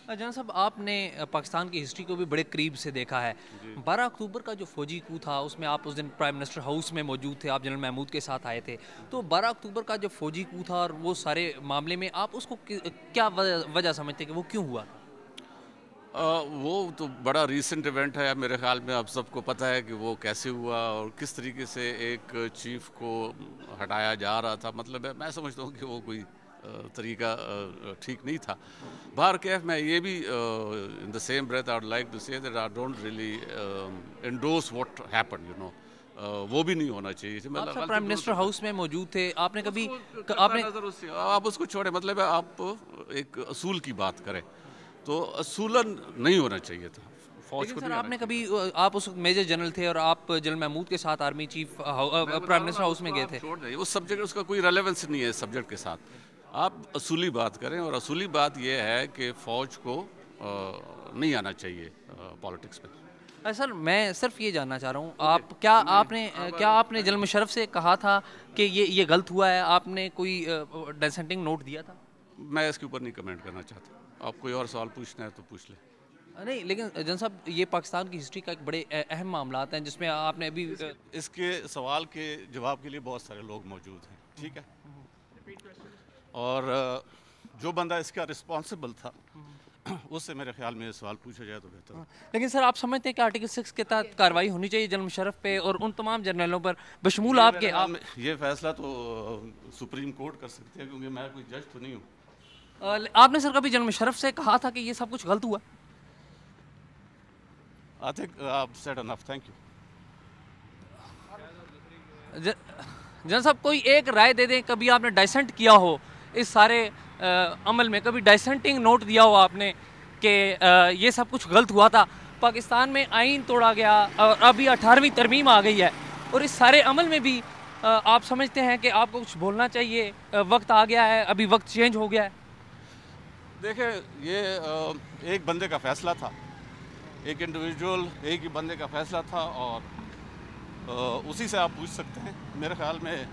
जनाब साहब, आपने पाकिस्तान की हिस्ट्री को भी बड़े करीब से देखा है। 12 अक्टूबर का जो फौजी कू था उसमें आप उस दिन प्राइम मिनिस्टर हाउस में मौजूद थे, आप जनरल महमूद के साथ आए थे। तो 12 अक्टूबर का जो फौजी कू था और वो सारे मामले में आप उसको क्या वजह समझते कि वो क्यों हुआ था? वो तो बड़ा रीसेंट इवेंट है, मेरे ख्याल में आप सबको पता है कि वो कैसे हुआ और किस तरीके से एक चीफ को हटाया जा रहा था। मतलब है, मैं समझता हूँ कि वो कोई तरीका ठीक नहीं था। बाहर कैफ मैं ये भी in the same breath I would like to say that I don't really endorse what happened, you know. वो भी नहीं होना चाहिए। आप सब प्राइम मिनिस्टर हाउस में मौजूद थे, आपने कभी आपने नजर उससे आप उसको छोड़े, मतलब है आप एक असूल की बात करें तो असूलन नहीं होना चाहिए था। फौज लेकिन को सर नहीं आपने आना कभी आप उस वक्त मेजर जनरल थे और आप जनरल महमूद के साथ army chief prime minister house में गए थे। छोड़ दें उस सब्जेक्ट, उसका कोई रेलेवेंस नहीं है इस सब्जेक्ट के साथ। आप असूली बात करें और असूली बात यह है कि फ़ौज को नहीं आना चाहिए पॉलिटिक्स में। सर मैं सिर्फ ये जानना चाह रहा हूँ, आप क्या आपने जनरल मुशर्रफ से कहा था कि ये गलत हुआ है? आपने कोई डिसेंटिंग नोट दिया था? मैं इसके ऊपर नहीं कमेंट करना चाहता। आप कोई और सवाल पूछना है तो पूछ ले। नहीं, लेकिन जन साहब, ये पाकिस्तान की हिस्ट्री का एक बड़े अहम मामला हैं जिसमें आपने अभी इसके सवाल के जवाब के लिए बहुत सारे लोग मौजूद हैं, ठीक है। और जो बंदा इसका रिस्पॉन्सिबल था उससे मेरे ख्याल में सवाल पूछा जाए तो बेहतर। लेकिन सर आप समझते हैं कि आर्टिकल 6 के तहत कार्रवाई होनी चाहिए जनरल मुशर्रफ पे और उन तमाम जनरलों पर बशमूल आपके? ये फैसला तो सुप्रीम कोर्ट कर सकते हैं, क्योंकि मैं कोई जज तो नहीं हूँ। आपने सर कभी जनरल मुशर्रफ से कहा था कि ये सब कुछ गलत हुआ? I think I've said enough, thank you. General साहब, कोई एक राय दे दें, कभी आपने डाइसेंट किया हो इस सारे अमल में, कभी डाइसेंटिंग नोट दिया हो आपने कि ये सब कुछ गलत हुआ था, पाकिस्तान में आइन तोड़ा गया और अभी 18वीं तरमीम आ गई है और इस सारे अमल में भी आप समझते हैं कि आपको कुछ बोलना चाहिए, वक्त आ गया है, अभी वक्त चेंज हो गया है? देखिए, ये एक बंदे का फैसला था, एक इंडिविजुअल एक ही बंदे का फैसला था और उसी से आप पूछ सकते हैं। मेरे ख्याल में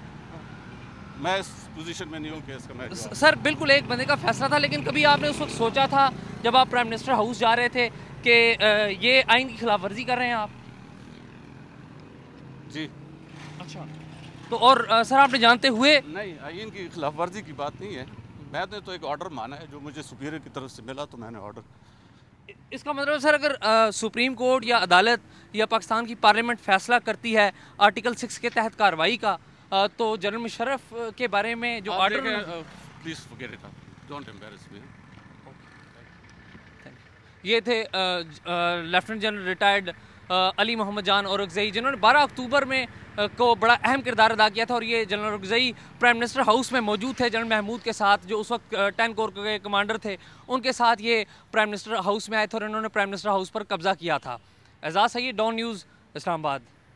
मैं इस पोजीशन में नहीं हूँ कि इसका मैं सर बिल्कुल एक बंदे का फैसला था, लेकिन कभी आपने उस वक्त सोचा था जब आप प्राइम मिनिस्टर हाउस जा रहे थे कि ये आइन की खिलाफ वर्जी कर रहे हैं आप? जी। अच्छा, तो और सर आपने जानते हुए? नहीं, आइन की खिलाफ वर्जी की बात नहीं है। मैंने तो एक ऑर्डर माना है जो मुझे सुपीरियर की तरफ से मिला, तो मैंने ऑर्डर। इसका मतलब सर, अगर सुप्रीम कोर्ट या अदालत या पाकिस्तान की पार्लियामेंट फैसला करती है आर्टिकल 6 के तहत कार्रवाई का, तो जनरल मुशर्रफ के बारे में जो order, please forget it, don't embarrass me. ये थे lieutenant general retired Ali Mohammad Jan Orakzai, जिन्होंने 12 अक्टूबर में को बड़ा अहम किरदार अदा किया था और ये जनरल औरकज़ई प्राइम मिनिस्टर हाउस में मौजूद थे जनरल महमूद के साथ, जो उस वक्त 10 कोर के कमांडर थे। उनके साथ ये प्राइम मिनिस्टर हाउस में आए थे और इन्होंने प्राइम मिनिस्टर हाउस पर कब्जा किया था। Ejaz Saeed, Dawn News, Islamabad.